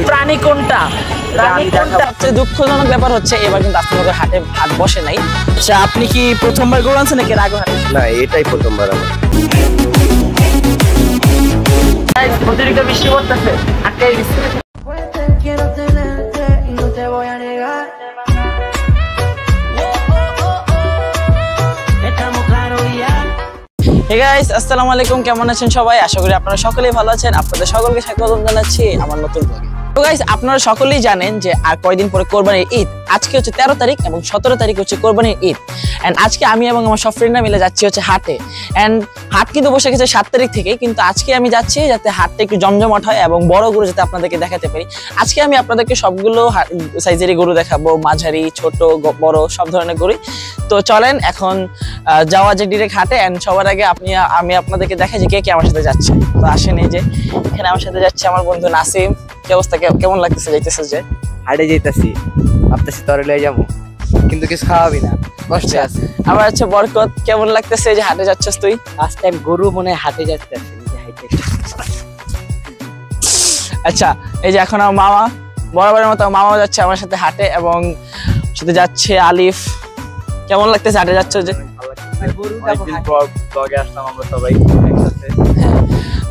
প্রাণী কোনটা? সবচেয়ে দুঃখজনক ব্যাপার হচ্ছে এবার কিন্তু আস্তানগর হাটে হাট বসে নাই। আচ্ছা, আপনি কি প্রথমবার গরু আনছেন নাকি আগে হাটে? না, এটাই প্রথমবার আমার। অতিরিক্ত বৃষ্টি পড়তেছে, আটকাই দিচ্ছে। Hey guys, আসসালামু আলাইকুম, কেমন আছেন সবাই? আশা করি আপনারা সকলেই ভালো আছেন। আপনাদের সকলকে স্বাগত জানাচ্ছি আমার নতুন ব্লগে। তো গাইস, আপনারা সকলেই জানেন যে আর কয়েকদিন পরে কোরবানির ঈদ। আজকে হচ্ছে 13 তারিখ এবং 17 তারিখ হচ্ছে কোরবানির ঈদ। এন্ড আজকে আমি এবং আমার সব ফ্রেন্ডরা মিলে যাচ্ছি হচ্ছে হাটে। এন্ড হাট কিন্তু বসে গেছে 7 তারিখ থেকে, কিন্তু আজকে আমি যাচ্ছি যাতে হাটটা একটু জমজমাট হয় এবং বড় গরু যাতে আপনাদেরকে দেখাতে পারি। আজকে আমি আপনাদেরকে সবগুলো সাইজেরই গরু দেখাবো, মাঝারি, ছোট, বড় সব ধরনের গরু। তো চলেন এখন যাওয়া যে ডিরেক্ট হাটে। এন্ড সবার আগে আমি আপনাদেরকে দেখাই যে কে কে আমার সাথে যাচ্ছে। তো আসেন, এই যে এখানে আমার সাথে যাচ্ছে আমার বন্ধু নাসিম। কি অবস্থা, কেমন লাগতেছে যাইতেছে? যে হাটে যাইতাছি, ভাবতেছি তোরে লয়ে যাবো, কিন্তু কিছু খাওয়াবি না, কষ্ট আছে। আমার হচ্ছে বরকত, কেমন লাগতেছে যে হাটে যাচ্ছিস তুই? ফার্স্ট টাইম গরু মনে হাটে যাচ্ছে। আচ্ছা, এই যে এখন আমার মামা, বরাবরের মতো মামাও যাচ্ছে আমার সাথে হাটে এবং সাথে যাচ্ছে আলিফ। কেমন লাগতেছে হাটে যাচ্ছে? যে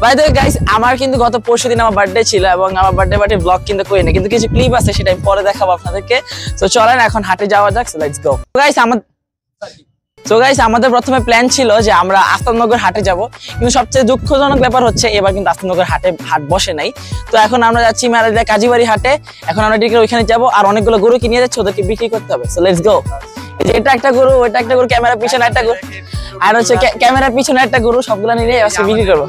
বাই দ্য ওয়ে গাইস, আমার কিন্তু গত পরশুদিন আমার বার্থডে ছিল এবং আমার বার্থডে পার্টি ব্লগ কিন্তু করি না, কিন্তু কিছু ক্লিপ আছে সেটা আমি পরে দেখাবো আপনাদেরকে। তো চলেন এখন হাটে যাওয়া যাক। So let's go guys. আমাদের প্রথমে প্ল্যান ছিল যে আমরা আস্তানগর হাটে যাব, কিন্তু সবচেয়ে দুঃখজনক ব্যাপার হচ্ছে এবার কিন্তু আস্তানগর হাটে হাট বসে নাই। তো এখন আমরা যাচ্ছি মারাদিয়া কাজীবাড়ি হাটে। এখন আমরা ডিরেক্ট ওইখানে যাব আর অনেকগুলো গরু কিনে যাচ্ছে, ওদেরকে বিক্রি করতে হবে। So let's go. এটা একটা গরু, ওইটা একটা গরু, ক্যামেরার পিছনে একটা গরু, আর হচ্ছে ক্যামেরার পিছনে একটা গরু, সবগুলো নিয়ে আজকে বিক্রি করবো।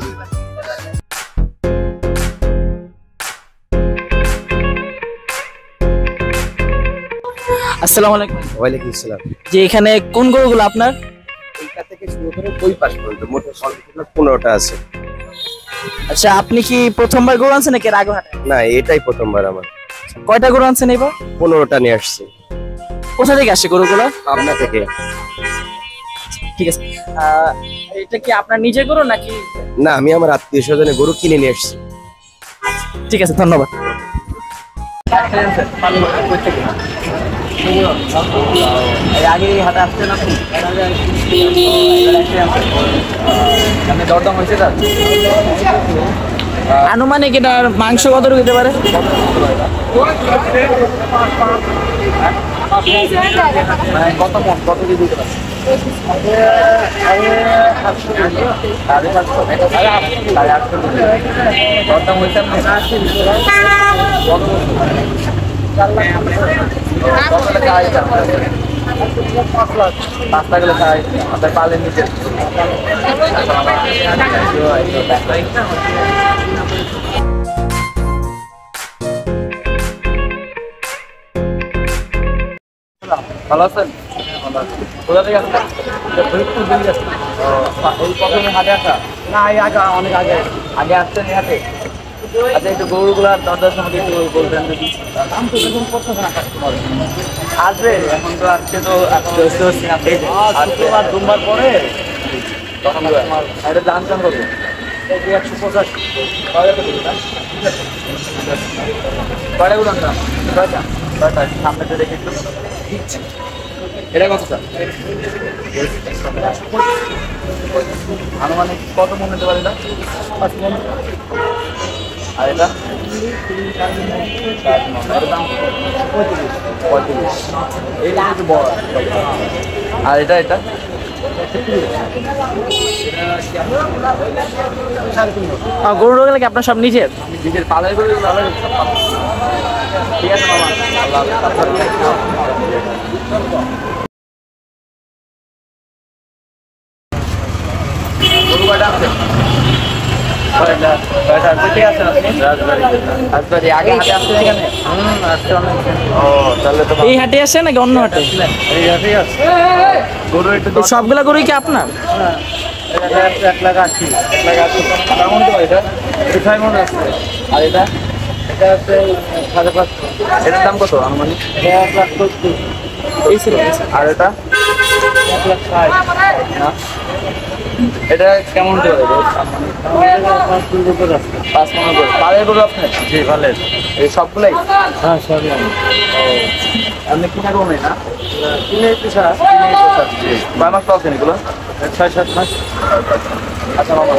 আসসালামু আলাইকুম। ওয়ালাইকুম আসসালাম। যে এখানে কোন গরুগুলো আপনার? এইটা থেকে শুরু করে ওই পাশ পর্যন্ত মোট সর্বমোট 15টা আছে। আচ্ছা, আপনি কি প্রথমবার গরু আনছেন নাকি আগে হাটে? না, এটাই প্রথমবার আমার। কয়টা গরু আনছেন এবার? 15টা নিয়ে আসছি। কোথা থেকে আসছে গরুগুলো? পাবনা থেকে। ঠিক আছে, এটা কি আপনার নিজের গরু নাকি? না, আমি আমার আত্মীয় স্বজনের গরু কিনে নিয়ে আসছি। ঠিক আছে, ধন্যবাদ। আগে হাটে আসছে না, দরদাম হয়েছে তার আনুমানিক এটার মাংস কত দিতে পারে? কত মন, কত দিয়ে দিতে পারে? দরদাম হয়েছে পাঁচটা গেলে খাই আপনার পালের নিচে। ভালো আছেন? কোথা থেকে আসছেন? এই প্রথমে হাটে আসা? না, এই আগে অনেক আগে আসছেন এই হাটে। আচ্ছা, একটু গরুগুলার দরদার সম্বন্ধে একটু বলবেন যদি। দাম তো এখন করতেছে না কাস্টমার। আসবে, এখন তো আজকে তো দুবার পরে তখন এটা দাম দাম করবো 185। কয়টা গুলো আনতাম? ছয়টা সামনে তো রেখে একটু দিচ্ছি। এটা কত স্যার? আনুমানিক কত মন নিতে পারে? এটা 5 মন। আর এটা দাম 35। এইটা একটু বড়। আর এটা গরু গেলে কি আপনার সব নিজের? নিজের পালের গরু। ঠিক আছে মামা, আল্লাহ গরু কয়টা আছে? আগে হাটে আসছে এখানে? এই হাটে আসছে নাকি অন্য হাটে? গরু একটু সবগুলা গরুই কি আপনার? 1,80,000। কেমন তো এটা? 6 মন আছে। আর এটা হচ্ছে 5,500। এটার দাম কত আনুমানিক? 1,70,000। এই ছিল। আর এটা 1,60,000 না? এটা কেমন হতে পারে? 5-15 করে আছে। 5-15 করে। পালের গরু আপনার? জি, পালের। এই সবগুলাই? হ্যাঁ, সবই আমি। আপনি কিনা গরু নেই না? কিনে পেশা। জি। কয় মাস পাচ্ছেন এগুলো? 6-7 মাস। আচ্ছা মামা।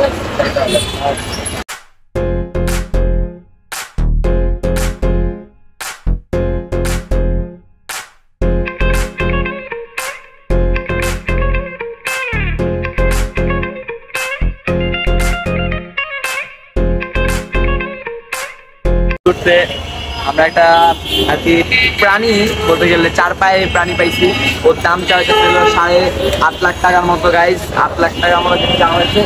আমরা একটা আর কি প্রাণী বলতে গেলে 4 পায়ে প্রাণী পাইছি। ওর দাম চাইছিল 8.5 লাখ টাকার মতো গাইস। 8 লাখ টাকা আমরা জানা হয়েছে।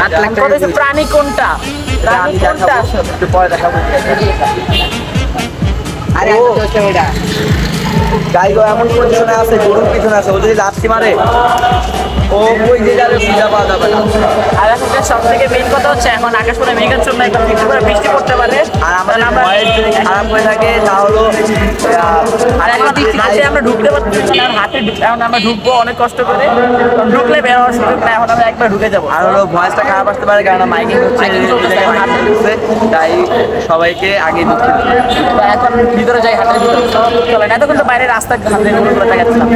8 লাখ টাকা। প্রাণী কোনটা? প্রাণী কোনটা? একটু পরে দেখাবো। আরে হচ্ছে ওইটা গাইগো এমন পজিশনে আছে, গরুর পিছনে আছে, ও যদি লাফি মারে ও ওই যে যাবে খুঁজে পাওয়া যাবে না। আর এখন সব থেকে মেইন কথা হচ্ছে এখন আকাশ মনে মেঘের জন্য একদম বৃষ্টি পড়তে পারে। আর আমাদের ভয়ের যদি খারাপ হয়ে থাকে তাহলে আর এখন হাতে আমরা ঢুকতে পারছি না, হাতে এখন আমরা ঢুকবো অনেক কষ্ট করে, ঢুকলে বের হওয়ার সুযোগ না, এখন আমরা একবার ঢুকে যাবো। আর হলো ভয়েসটা খারাপ আসতে পারে কারণ মাইকিং হচ্ছে, হাতে ঢুকছে, তাই সবাইকে আগে ঢুকতে এখন ভিতরে যাই, হাতের ভিতরে চলেন। এতক্ষণ তো বাইরে রাস্তা হাতে গরুগুলো দেখাচ্ছিলাম,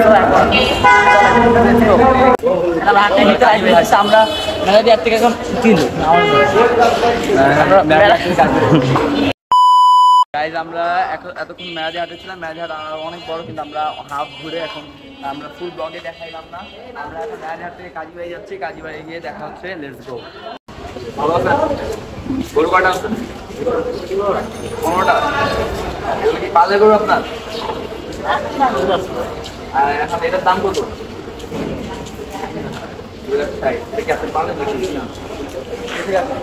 হাতের ভিতরে আসবে। আমরা মেলাদি হাত থেকে এখন কিনবো। গাইজ আমরা এতক্ষণ মেয়াদি হাটে ছিলাম। মেয়াদি হাট অনেক বড়, কিন্তু আমরা হাফ ঘুরে এখন আমরা ফুল ব্লগে দেখাইলাম না। আমরা এখন মেয়াদি হাট থেকে কাজীবাড়ি যাচ্ছি, কাজীবাড়ি গিয়ে দেখা হচ্ছে। Let's go. ভালো আছেন? গরু কাটা আছে 15টা। এগুলো কি পালে গরু আপনার? আর এখন এটার দাম কত? 2 লাখ 60। ঠিক আছে, পালে নাকি? ঠিক আছে।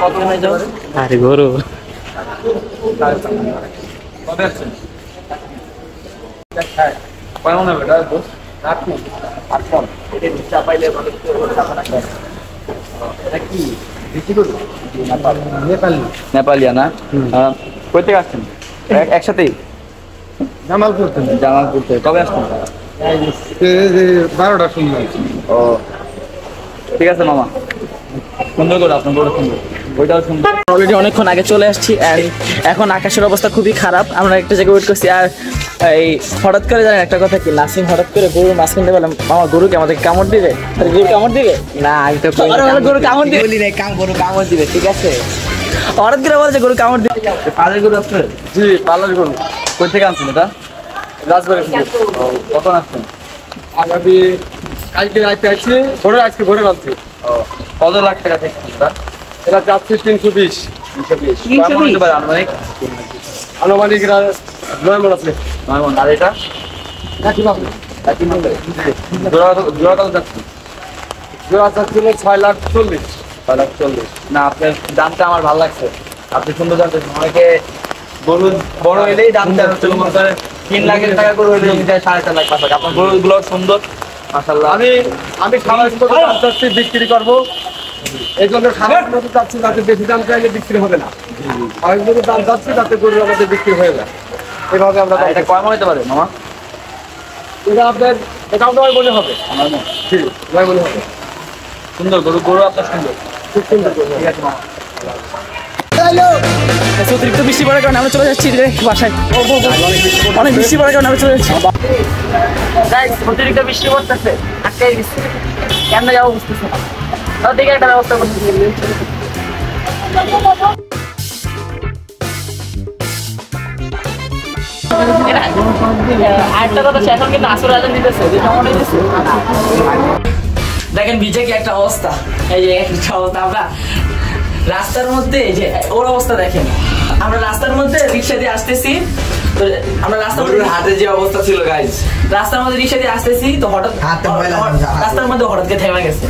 কত হয়ে যাবে? আরে গরু কবে আসছেন? কেমন হবে এটা? 8 মণ। 8 মণ। এটা চাপাইলে ভালো চাপা না। এটা কি বেশি গরু? নেপালিয়া না? কই থেকে আসছেন? একসাথেই? জামালপুর থেকে। জামালপুর থেকে। কবে আসছেন? 12টার সময়। ও ঠিক আছে মামা, সুন্দর করে আপনার গরু সুন্দর, ওইটাও সুন্দর। অলরেডি অনেকক্ষণ আগে চলে আসছি, আর এখন আকাশের অবস্থা খুবই খারাপ। আমরা একটা জায়গায় ওয়েট করছি, আর এই হঠাৎ করে জানেন একটা কথা কি, নাসিম হঠাৎ করে গরুর মাছ কিনতে পেলাম। মামা গরুকে আমাদেরকে কামড় দিবে? গরু কামড় দিবে না, আমি তো গরু কামড় দিবে, গরু কামড় দিবে। ঠিক আছে, হঠাৎ করে বলছে গরু কামড় দিবে। পালের গরু আসছে? জি, পালের গরু। কই থেকে আনছেন এটা? রাজবাড়ি থেকে। কখন আসছেন? আগামী কালকে রাতে আসছি, আজকে ভোরে আনছি। কত লাখ টাকা থেকে এটা যাচ্ছে 320। 320 আনুমানিক? আনুমানিক 9 মণ আছে। 9 মণ। আর এটা একই ভাবে জোড়া কত যাচ্ছে? জোড়া চাচ্ছিল 6,40,000। 6,40,000। না, আপনার দামটা আমার ভালো লাগছে, আপনি সুন্দর জানতেছেন। অনেকে গরু বড় হইলেই দামটা হচ্ছে 3 লাখ টাকা গরু হইলে 4.5 লাখ 5 লাখ। আপনার গরুগুলো সুন্দর মাশাআল্লাহ। আমি খাবার মতো দাম চাচ্ছি, বিক্রি করবো। এই জন্য খাবার মতো চাচ্ছি, যাতে বেশি দাম চাইলে বিক্রি হবে না। খাবার মতো দাম চাচ্ছি যাতে গরু আমাদের বিক্রি হয়ে যায়। এভাবে আমরা এটা কয় মণ হতে পারে মামা? এটা আপনার এটাও নয় মনে হবে। আমার মণ। জি, 9 মনে হবে। সুন্দর গরু, গরু আপনার সুন্দর। খুব সুন্দর গরু। ঠিক আছে মামা। অতিরিক্ত বৃষ্টি পড়ার কারণে আমরা চলে যাচ্ছি বাসায়। অনেক বৃষ্টি পড়ার কারণে আমরা চলে যাচ্ছি। অতিরিক্ত বৃষ্টি পড়তেছে, আটকাই গেছি, কেমনে যাবো বুঝতেছি না। তার দিকে একটা ব্যবস্থা করতেছি। আরেকটা কথা, এখন কিন্তু আসর আজান দিতেছে। দেখেন বিজে কি একটা অবস্থা, এই যে একটা অবস্থা। আমরা রাস্তার মধ্যে, যে ওর অবস্থা দেখেন, আমরা রাস্তার মধ্যে রিক্সা দিয়ে আসতেছি, তো আমরা হাতে যে অবস্থা ছিল গাইস, রাস্তার মধ্যে রিক্সা দিয়ে আসতেছি, তো হঠাৎ রাস্তার মধ্যে হঠাৎ করে থেমে গেছে।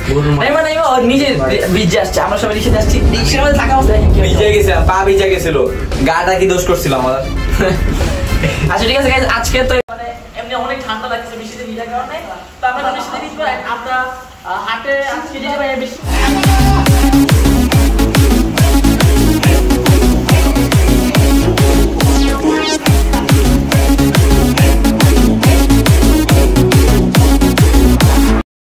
নিজে ভিজে আসছে, আমরা সবাই রিক্সা দিয়ে আসছি, রিক্সার মধ্যে থাকা অবস্থা ভিজে গেছিলাম, পা ভিজে গেছিল, গাটা কি দোষ করছিল আমার। আচ্ছা ঠিক আছে গাইস, আজকে তো মানে এমনি অনেক ঠান্ডা লাগছে বৃষ্টিতে ভিজার কারণে, তো আমরা বৃষ্টিতে ভিজবো। আমরা হাটে আজকে যেতে পারি